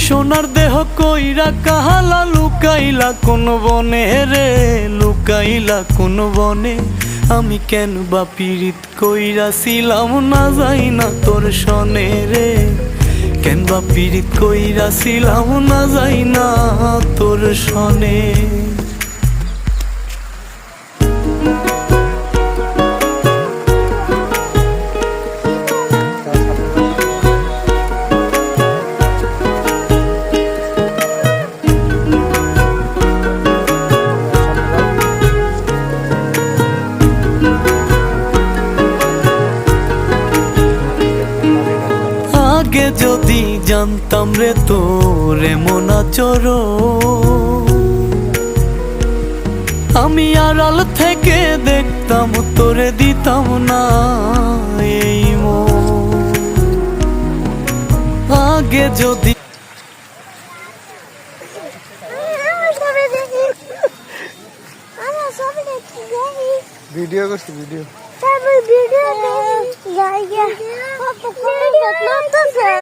সোনার দেহ কইরা কাহালা লুকাইলা কোন বনে রে, লুকাইলা কোন বনে। আমি কেন বা পীড়িত কইরাছিলাম না যাই না তোর সনে রে, কেন বা পীড়িত কইরাছিলাম না যাই না তোর সনে। আগে যদি জানতাম রে তোর এমন আচরণ, আমি আড়াল থেকে দেখতাম তোরে দিতাম না এই মন। আগে যদি ভিডিও করছি, ভিডিও ভিডিও